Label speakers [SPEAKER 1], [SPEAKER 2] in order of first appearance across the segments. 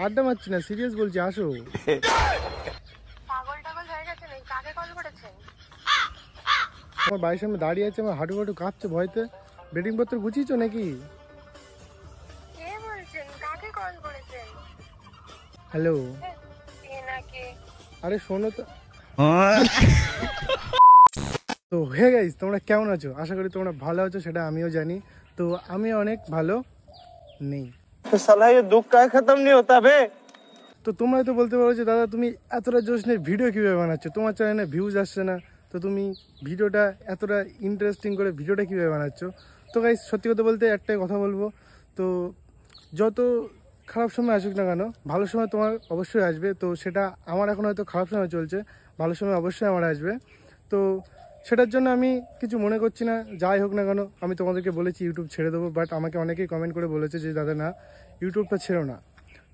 [SPEAKER 1] আড্ডা মারছি না, সিরিয়াস বলছি, আসো।
[SPEAKER 2] পাগল টাগল হয়ে গেছে নাকি? কাকে কল করেছেন?
[SPEAKER 1] আমার বাড়ির সামনে দাঁড়িয়ে আছে, আমার হাঁটু হাঁটু কাঁপছে ভয়তে। বেডিং পত্র গুছিয়েছো নাকি?
[SPEAKER 2] কে বলছেন? কাকে কল করেছেন?
[SPEAKER 1] হ্যালো,
[SPEAKER 2] কে না কে?
[SPEAKER 1] আরে শোনো তো। তো হে গাইস, তোমরা কেমন আছো? আশা করি তোমরা ভালো আছো, সেটা আমিও জানি। তো আমি অনেক ভালো নেই।
[SPEAKER 3] तो साला ये दुख का खत्म नहीं होता बे।
[SPEAKER 1] তো তোমরা তো বলতে পারো যে দাদা তুমি এতটা জোশ নিয়ে ভিডিও কীভাবে বানাচ্ছো, তোমার চ্যানেলে ভিউজ আসছে না, তো তুমি ভিডিওটা এতটা ইন্টারেস্টিং করে ভিডিওটা কীভাবে বানাচ্ছো? তো গাইস, সত্যি কথা বলতে একটাই কথা বলবো, তো যত খারাপ সময় আসুক না কেন, ভালো সময় তোমার অবশ্যই আসবে। তো সেটা আমার এখন হয়তো খারাপ সময় চলছে, ভালো সময় অবশ্যই আমার আসবে। তো সেটার জন্য আমি কিছু মনে করছি না, যাই হোক না কেন। আমি তোমাদেরকে বলেছি ইউটিউব ছেড়ে দেবো, বাট আমাকে অনেকেই কমেন্ট করে বলেছে যে দাদা না, ইউটিউবটা ছেড়ো না।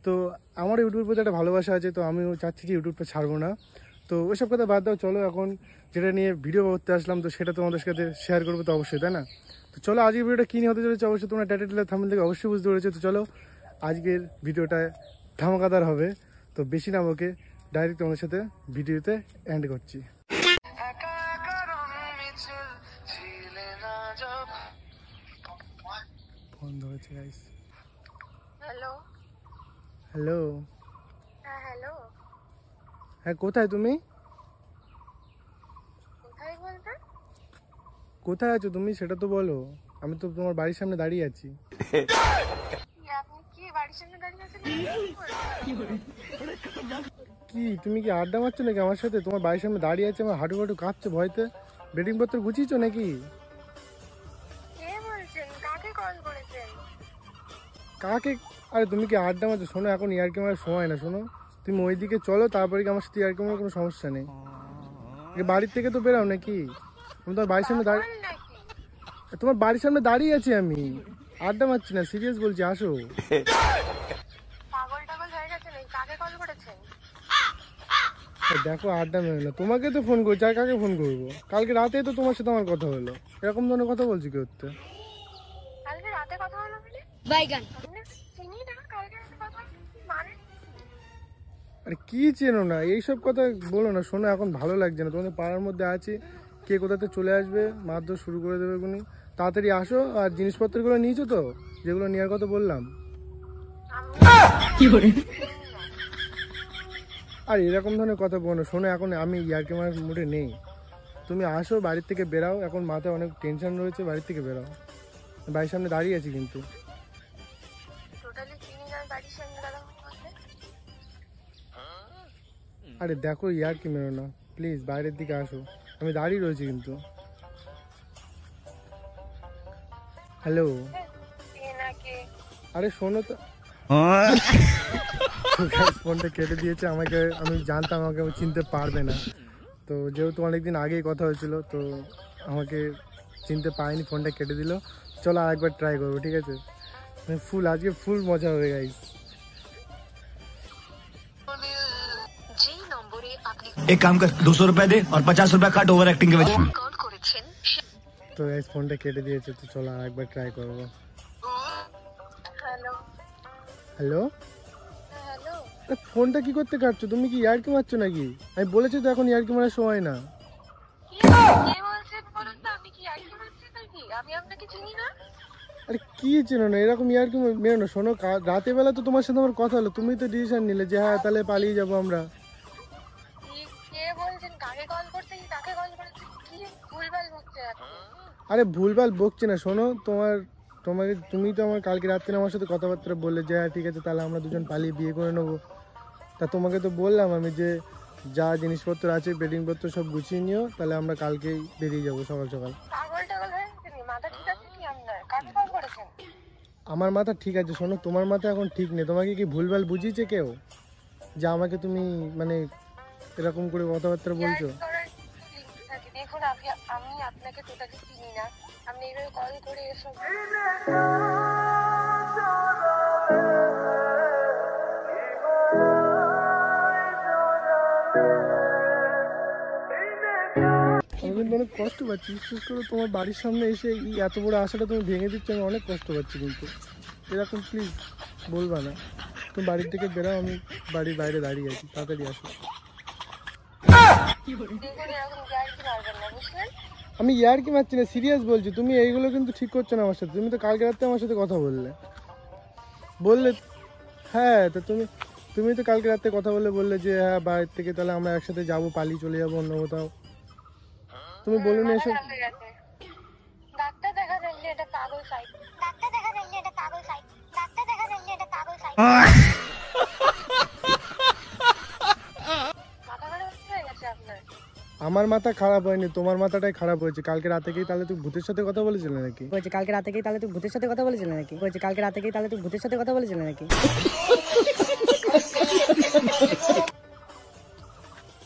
[SPEAKER 1] তো আমার ইউটিউবের প্রতি একটা ভালোবাসা আছে, তো আমিও চাচ্ছি যে ইউটিউবটা ছাড়বো না। তো ওইসব কথা বাদ দাও, চলো এখন যেটা নিয়ে ভিডিও করতে আসলাম, তো সেটা তোমাদের সাথে শেয়ার করবো তো অবশ্যই, তাই না? তো চলো আজকের ভিডিওটা কী নিয়ে হতে চলেছে অবশ্যই তোমরা টাইটেল থাম্বনেল থেকে অবশ্যই বুঝতে পেরেছো। তো চলো আজকের ভিডিওটা ধামাকাদার হবে। তো বেশি না বকে ডাইরেক্ট তোমাদের সাথে ভিডিওতে এন্ড করছি। ফোন ধরেছে গাইস।
[SPEAKER 2] হ্যালো।
[SPEAKER 1] হ্যালো।
[SPEAKER 2] হ্যাঁ হ্যালো।
[SPEAKER 1] হ্যাঁ, কোথায় তুমি?
[SPEAKER 2] কোথায় বলবেন?
[SPEAKER 1] কোথায় আছো তুমি সেটা তো বলো। আমি তো তোমার বাড়ির সামনে দাঁড়িয়ে আছি।
[SPEAKER 2] আপনি কি বাড়ির সামনে দাঁড়িয়ে আছেন?
[SPEAKER 1] কি তুমি কি আড্ডা মারছো নাকি আমার সাথে? তোমার বাড়ির সামনে দাঁড়িয়ে আছে, আমার হাঁটু হাঁটু কাঁপছে ভয়তে। বেডিং পত্র গুছিয়েছো নাকি?
[SPEAKER 2] কে বলছেন? কাকে কল করেছেন?
[SPEAKER 1] কাকে? আরে তুমি কি আড্ডা মারছো? শোনো, এখন ইয়ার্কি মারার সময় না, শোনো। তুমি ওইদিকে চলো, তারপরে কি আমার সাথে ইয়ার্কি মারার কোনো সমস্যা নেই। বাড়ির থেকে তো বেরাও নাকি? আমি তোমার বাড়ির সামনে দাঁড়িয়ে,
[SPEAKER 2] পাগল নাকি?
[SPEAKER 1] তোমার বাড়ির সামনে দাঁড়িয়ে আছি আমি। আড্ডা মারছি না, সিরিয়াস বলছি, আসো।
[SPEAKER 2] পাগল টাগল হয়ে গেছে নাকি? কাকে কল করেছেন?
[SPEAKER 1] দেখো আড্ডা মেরো না, তোমাকে তো ফোন করছি, আর কাকে ফোন করবো? কালকে রাতে তো তোমার সাথে আমার কথা হলো, এরকম ধরনের কথা বলছি কি হচ্ছে?
[SPEAKER 2] কালকে রাতে কথা হলো মানে?
[SPEAKER 4] বাইগান
[SPEAKER 2] আপনি চিনি না? কালকে রাতে কথা মানে?
[SPEAKER 1] আরে কি চেনো না, এইসব কথা বলো না। শোনো, এখন ভালো লাগছে না, তোমাদের পাড়ার মধ্যে আছি, কে কোথাতে চলে আসবে, মারধর শুরু করে দেবে কোনি। তাড়াতাড়ি আসো। আর জিনিসপত্রগুলো নিয়েছো তো, যেগুলো নেওয়ার কথা বললাম? আর এরকম ধরনের কথা বলো না। শোনো, এখন আমি ইয়ার্কি মারার মুডে নেই। তুমি আসো, বাড়ির থেকে বেরাও, এখন মাথায় অনেক টেনশন রয়েছে, বাড়ির থেকে বেরাও। বাড়ির সামনে দাঁড়িয়ে আছি কিন্তু।
[SPEAKER 2] টোটালি চিনি না বাড়ির সামনে দাঁড়ানো বলতে?
[SPEAKER 1] আরে দেখো, ইয়ার্কি মেরো না প্লিজ, বাইরের দিকে আসো, আমি দাঁড়িয়ে রয়েছি কিন্তু। হ্যালো।
[SPEAKER 2] কে না কে?
[SPEAKER 1] আরে শোনো তো। ফোনটা কেটে দিয়েছে আমাকে, আমি জানতাম আমাকে চিনতে পারবে না। তো যেহেতু অনেকদিন আগেই কথা হয়েছিল, তো আমাকে চিনতে পারেনি, ফোনটা কেটে দিল। চলো আরেকবার ট্রাই করবো, ঠিক আছে? আজকে ফুল মজা হবে গাইস।
[SPEAKER 2] যেই নম্বরে আপনি
[SPEAKER 3] एक काम कर 200 रुपए दे और 50 रुपए काट ओवर एक्टिंग के वजह
[SPEAKER 2] কল করেছেন
[SPEAKER 1] তো গাইস, ফোনটা কেটে দিয়েছে, তো চলো আরেকবার ট্রাই করবো।
[SPEAKER 2] হ্যালো।
[SPEAKER 1] হ্যালো।
[SPEAKER 2] হ্যালো।
[SPEAKER 1] ফোনটা কি করতে কাটছো? তুমি কি ইয়ার্কি মারছো নাকি? আমি বলেছি তো এখন ইয়ার্কি মারার সময় না।
[SPEAKER 2] কে বলছেন বলুন তো? আপনি কি আইডি করছেন নাকি? আমি আপনাকে চিনি না।
[SPEAKER 1] আরে কি চেনো না, এরকম ইয়ার্কি মেরো না। শোনো, রাতের বেলা তো তোমার সাথে আমার কথা হলো, তুমি তো ডিসিশন নিলে যে হ্যাঁ তাহলে পালিয়ে যাবো আমরা।
[SPEAKER 2] কে বলছেন? কাকে কল করছেন? কাকে কল করেছেন? কি ভুলভাল বকছে আপনি?
[SPEAKER 1] আরে ভুলভাল বকছি না, শোনো, তুমি তো আমার কালকে রাত্রে আমার সাথে কথাবার্তা বললে যে হ্যাঁ ঠিক আছে তাহলে আমরা দুজন পালিয়ে বিয়ে করে নেবো। তা তোমাকে তো বললাম আমি যে যা জিনিসপত্র আছে বেডিংপত্র সব গুছিয়ে নিও, তাহলে আমরা কালকেই বেরিয়ে যাবো সকাল সকাল।
[SPEAKER 2] পাগল টাগল হয়ে গেছে নাকি? মাথা ঠিক আছে কি আপনার? কাকে কল করেছেন?
[SPEAKER 1] আমার মাথা ঠিক আছে, শোনো, তোমার মাথা এখন ঠিক নেই। তোমাকে কি ভুলভাল বুঝিয়েছে কেউ যে আমাকে তুমি মানে এরকম করে কথাবার্তা বলছো?
[SPEAKER 2] দেখুন আমি আপনাকে টোটালি চিনি না। আপনি এইভাবে কল করে এসব
[SPEAKER 1] আমি কিন্তু অনেক কষ্ট পাচ্ছি, বিশেষ করে তোমার বাড়ির সামনে এসে এই এত বড় আশাটা তুমি ভেঙে দিচ্ছ, আমি অনেক কষ্ট পাচ্ছি কিন্তু। এরকম প্লিজ বলবা না। তুমি বাড়ির থেকে বেরাও, আমি বাড়ির বাইরে দাঁড়িয়ে আছি, তাড়াতাড়ি আসো।
[SPEAKER 2] দেখুন এরকম ইয়ার্কি মারবেন না, বুঝলেন?
[SPEAKER 1] আমি ইয়ার্কি মারছি না, সিরিয়াস বলছি। তুমি এইগুলো কিন্তু ঠিক করছো না আমার সাথে। তুমি তো কালকে রাতে আমার সাথে কথা বললে। হ্যাঁ, তো তুমি তো কালকে রাতে কথা বললে যে হ্যাঁ বাড়ির থেকে তাহলে আমরা একসাথে যাবো, পালিয়ে চলে যাবো অন্য কোথাও। তুমি বলুন এসব।
[SPEAKER 2] ডাক্তার দেখা যাচ্ছে, এটা পাগল সাইড। ডাক্তার দেখা যাচ্ছে, এটা পাগল সাইড। ডাক্তার দেখা যাচ্ছে, এটা পাগল সাইড। মাথা খারাপ হয়ে গেছে আপনার?
[SPEAKER 1] আমার মাথা খারাপ হয়নি, তোমার মাথাটাই খারাপ হয়েছে। কালকে রাতে কি তাহলে তুই ভূতের সাথে কথা বলেছিলে নাকি?
[SPEAKER 4] কালকে রাতে কি তাহলে তুই ভূতের সাথে কথা বলেছিলে নাকি?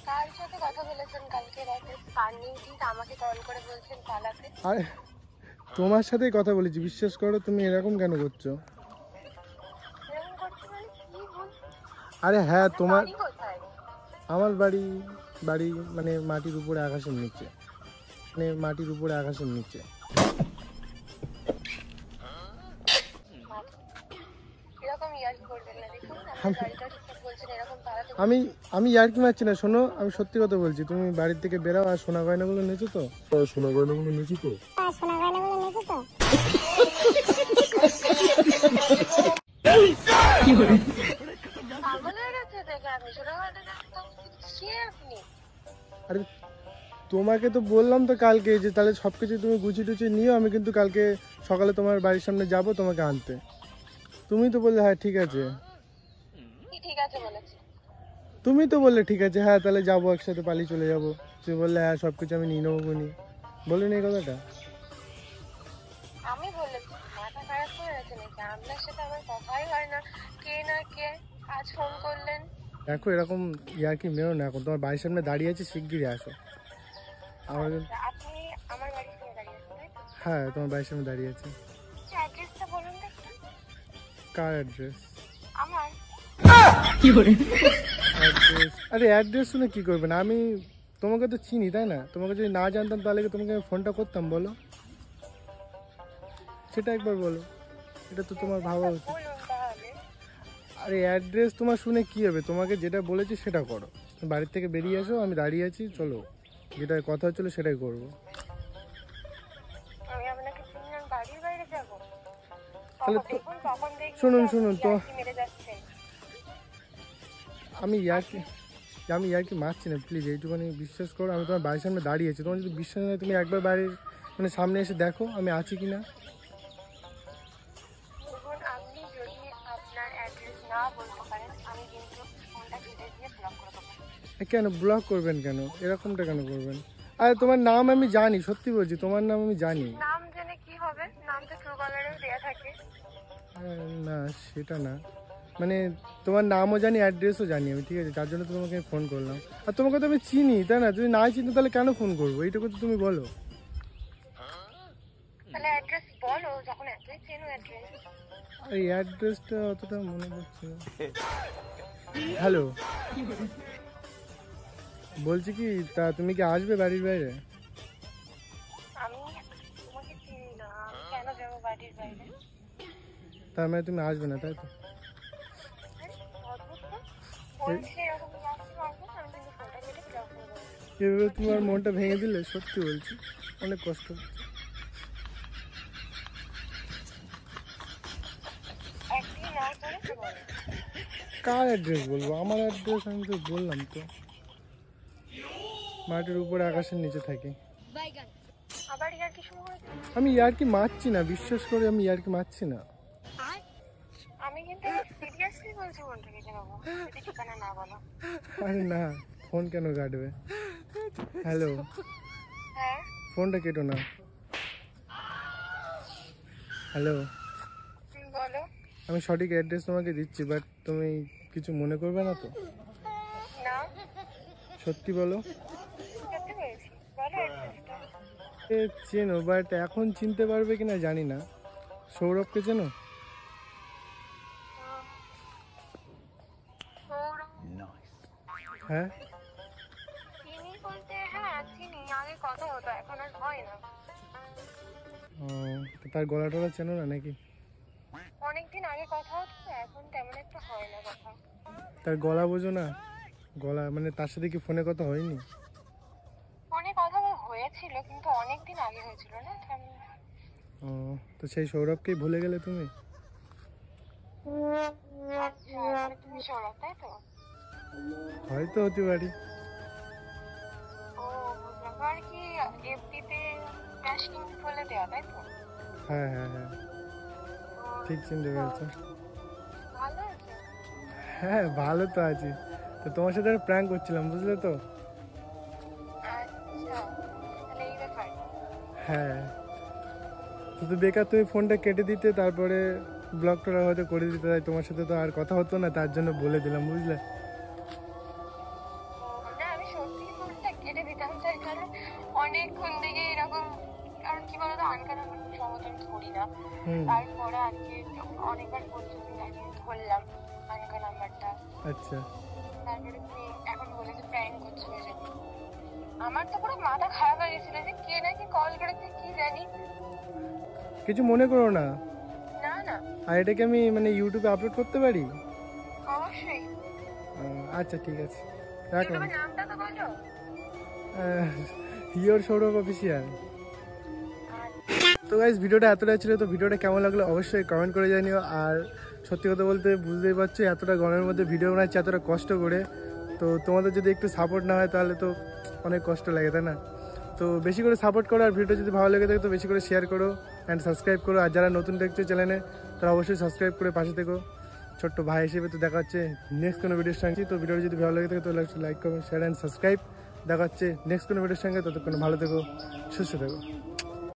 [SPEAKER 2] কার সাথে কথা বলেছেন কালকে রাতে? কার নিয়ে ঠিক আমাকে কল করে বলছেন পালাতে?
[SPEAKER 1] আরে তোমার সাথেই কথা বলেছি, বিশ্বাস করো। তুমি এরকম কেন করছো?
[SPEAKER 2] এরকম করতে মানে কি বল?
[SPEAKER 1] আরে হ্যাঁ, তোমার
[SPEAKER 2] বাড়ি কোথায়?
[SPEAKER 1] আমার বাড়ি মানে মাটির উপরে আকাশের নিচে,
[SPEAKER 2] এরকম ইয়ার্কি করবেন না, দেখুন আপনি গাড়িটা ঠিকঠাক বলছেন, এরকম পালাতে
[SPEAKER 1] আমি ইয়ার্কি মারছি না। শোনো, আমি সত্যি কথা বলছি। তুমি বাড়ির থেকে বেরাও। আর সোনা গয়নাগুলো নেছো তো?
[SPEAKER 2] পাগল হয়ে গেছে দেখে আপনি। শোনা মানে না, কে আপনি?
[SPEAKER 1] আরে তোমাকে তো বললাম তো কালকে যে তাহলে সবকিছু তুমি গুছিয়ে টুছিয়ে নিও, আমি কিন্তু কালকে সকালে তোমার বাড়ির সামনে যাব তোমাকে আনতে। তুমি তো বললে হ্যাঁ ঠিক আছে।
[SPEAKER 2] কি ঠিক আছে বলেছি?
[SPEAKER 1] তুমি তো বললে ঠিক আছে, হ্যাঁ তাহলে যাবো, একসাথে পালিয়ে চলে যাবো। তুমি বললে হ্যাঁ সবকিছু আমি নিয়ে নেবো কোনি। বলিনি এই কথাটা?
[SPEAKER 2] আমি বলেছি মাথা খারাপ হয়ে গেছে নাকি? আপনার সাথে আমার কথাই হয় না, কে না কে আজ ফোন করলেন?
[SPEAKER 1] দেখো এরকম ইয়ার্কি মেরো না এখন। তোমার বাড়ির সামনে দাঁড়িয়ে আছে, শিগগিরই আসো। আমার
[SPEAKER 2] আপনি আমার বাড়ির সামনে দাঁড়িয়ে আছেন, তাই তো?
[SPEAKER 1] হ্যাঁ, তোমার বাড়ির সামনে দাঁড়িয়ে আছে।
[SPEAKER 2] অ্যাড্রেসটা বলুন তো একটু।
[SPEAKER 1] কার অ্যাড্রেস?
[SPEAKER 2] আমার
[SPEAKER 1] অ্যাড্রেস? আরে অ্যাড্রেস শুনে কি করবেন? আমি তোমাকে তো চিনি, তাই না? তোমাকে যদি না জানতাম তাহলে কি তোমাকে আমি ফোনটা করতাম বলো? সেটা একবার বলো, এটা তো তোমার ভাবা উচিত।
[SPEAKER 2] বলুন তাহলে।
[SPEAKER 1] আরে অ্যাড্রেস তোমার শুনে কি হবে? তোমাকে যেটা বলেছি সেটা করো। তুমি বাড়ির থেকে বেরিয়ে আসো, আমি দাঁড়িয়ে আছি, চলো। যেটা কথা হচ্ছিল সেটাই করবো।
[SPEAKER 2] আমি আপনাকে চিনি না, বাড়ির বাইরে যাবো?
[SPEAKER 1] তাহলে
[SPEAKER 2] দেখুন কখন দেখুন
[SPEAKER 1] শুনুন তো,
[SPEAKER 2] মেরে যাচ্ছেন।
[SPEAKER 1] আমি ইয়ার্কি মারছি না, প্লিজ এইটুখানি বিশ্বাস করো। আমি তোমার বাড়ির সামনে দাঁড়িয়ে আছি। তোমার যদি বিশ্বাস নেই তুমি একবার বাড়ির মানে সামনে এসে দেখো আমি আছি কি না।
[SPEAKER 2] দেখুন আপনি যদি আপনার অ্যাড্রেস না বলতে পারেন, আমি কিন্তু ফোনটা কেটে দিয়ে ব্লক করে দেবো।
[SPEAKER 1] কেন ব্লক করবেন? কেন এরকমটা কেন করবেন? আরে তোমার নাম আমি জানি, সত্যি বলছি, তোমার নাম আমি জানি।
[SPEAKER 2] নাম জেনে কি হবে? নাম তো ট্রু কলারেও দেয়া থাকে।
[SPEAKER 1] না সেটা না, মানে তোমার নামও জানি, অ্যাড্রেসও জানি আমি, ঠিক আছে? যার জন্য তো তোমাকে ফোন করলাম। আর তোমাকে তো আমি চিনি, তাই না? যদি না চিনি তাহলে কেন ফোন করবো? এইটুকু তো তুমি বলো।
[SPEAKER 2] তাহলে অ্যাড্রেস বলো, যখন এতই চেনো অ্যাড্রেস।
[SPEAKER 1] আর এই অ্যাড্রেসটা অতটা মনে পড়ছে না। হ্যালো, বলছি কি তা তুমি কি আসবে বাড়ির বাইরে?
[SPEAKER 2] আমি তোমাকে চিনি না, আমি কেন যাবো বাড়ির বাইরে?
[SPEAKER 1] তার মানে তুমি আসবে না, তাই তো?
[SPEAKER 2] অদ্ভুত তো। বলছি এরকম লাগছে মারবো, আমি কিন্তু ফোনটা কেটে ব্লক করে দেবো।
[SPEAKER 1] এভাবে তোমার মনটা ভেঙে দিলে, সত্যি বলছি, অনেক কষ্ট হচ্ছে।
[SPEAKER 2] একদিন না করে তো বলো।
[SPEAKER 1] কার অ্যাড্রেস বলবো? আমার অ্যাড্রেস আমি তো বললাম তো, মাটির উপরে আকাশের নিচে থাকি।
[SPEAKER 2] আবার ইয়ার্কি শুরু হয়েছে?
[SPEAKER 1] আমি ইয়ার্কি মারছি না, বিশ্বাস করে আমি ইয়ার্কি মারছি না।
[SPEAKER 2] আমি কিন্তু সিরিয়াসলি বলছি ফোনটা কেটে নেবো যদি ঠিকানা না বলো।
[SPEAKER 1] আরে না, ফোন কেন কাটবে? হ্যালো,
[SPEAKER 2] হ্যাঁ
[SPEAKER 1] ফোনটা কেটো না। হ্যালো,
[SPEAKER 2] বলো।
[SPEAKER 1] আমি সঠিক অ্যাড্রেস তোমাকে দিচ্ছি, বাট তুমি কিছু মনে করবে না তো?
[SPEAKER 2] না
[SPEAKER 1] সত্যি বলো।
[SPEAKER 2] সত্যি বলছি, বলো অ্যাড্রেসটা।
[SPEAKER 1] চেনো, বাট এখন চিনতে পারবে কিনা জানি না। সৌরভকে চেনো? হ্যাঁ,
[SPEAKER 2] চিনি বলতে হ্যাঁ চিনি, আগে কথা হতো, এখন আর হয় না।
[SPEAKER 1] ও, তো তার গলা টলা চেনো না নাকি?
[SPEAKER 2] অনেকদিন আগে কথা হতো, এখন তেমন একটা হয় না কথা।
[SPEAKER 1] তার গলা বোঝো না, গলা মানে তার সাথে কি ফোনে কথা হয়নি?
[SPEAKER 2] ফোনে কথা হয়েছিল কিন্তু অনেকদিন আগে হয়েছিল না।
[SPEAKER 1] ও, তো সেই সৌরভকেই ভুলে গেলে তুমি?
[SPEAKER 2] আচ্ছা, তুমি সৌরভ তাই তো?
[SPEAKER 1] হয়তো হতে পারি।
[SPEAKER 2] ও বুঝলাম। আর কি এফবিতে ক্যাশিং বলে দেওয়া তাই তো?
[SPEAKER 1] হ্যাঁ হ্যাঁ হ্যাঁ, ঠিক চিনতে পেরেছো।
[SPEAKER 2] ভালো আছে।
[SPEAKER 1] হ্যাঁ ভালো তো আছি। তো তোমার সাথে একটা প্র্যাঙ্ক করছিলাম, বুঝলে তো?
[SPEAKER 2] আচ্ছা, তাহলে এই ব্যাপার।
[SPEAKER 1] হ্যাঁ, শুধু বেকার তুমি ফোনটা কেটে দিতে, তারপরে ব্লক টোরা হয়তো করে দিতে, তাই তোমার সাথে তো আর কথা হতো না, তার জন্য বলে দিলাম, বুঝলে?
[SPEAKER 2] না, আমি সত্যি ফোনটা কেটে দিতাম তার কারণ অনেকক্ষণ থেকে এরকম, কারণ কি বলতো আনকার সমতল ধরি না।
[SPEAKER 1] হুম,
[SPEAKER 2] তারপরে আজকে অনেকবার বলছো তুমি, আজকে ধরলাম আনকা নাম্বারটা।
[SPEAKER 1] আচ্ছা।
[SPEAKER 2] তারপরে তুমি এখন বলে যে প্র্যাঙ্ক করছো ওই জন্য। আমার তো পুরো মাথা খারাপ হয়ে গেছিল যে কে নাকি কল করেছে কি জানি।
[SPEAKER 1] কিছু মনে করো না।
[SPEAKER 2] না না,
[SPEAKER 1] আর এটাকে আমি মানে ইউটিউবে আপলোড করতে পারি?
[SPEAKER 2] অবশ্যই।
[SPEAKER 1] আচ্ছা ঠিক আছে, রাখলাম।
[SPEAKER 2] তোমার নামটা তো বলো।
[SPEAKER 1] Your Sourav official. তো গাইস, ভিডিওটা এতটাই ছিল। তো ভিডিওটা কেমন লাগলো অবশ্যই কমেন্ট করে জানিও। আর সত্যি কথা বলতে বুঝতেই পারছো এতটা গরমের মধ্যে ভিডিও বানাচ্ছি এতটা কষ্ট করে। তো তোমাদের যদি একটু সাপোর্ট না হয় তাহলে তো অনেক কষ্ট লাগে, তাই না? তো বেশি করে সাপোর্ট করো, আর ভিডিও যদি ভালো লেগে থাকে তো বেশি করে শেয়ার করো অ্যান্ড সাবস্ক্রাইব করো। আর যারা নতুন দেখছো চ্যানেলে তারা অবশ্যই সাবস্ক্রাইব করে পাশে থেকো ছোট্ট ভাই হিসেবে। তো দেখা হচ্ছে নেক্সট কোনো ভিডিওর সঙ্গে। তো ভিডিওটা যদি ভালো লেগে থাকে তো like comment share and subscribe. দেখা হচ্ছে নেক্সট কোনো ভিডিওর সঙ্গে। ততক্ষণ ভালো থেকো, সুস্থ থেকো।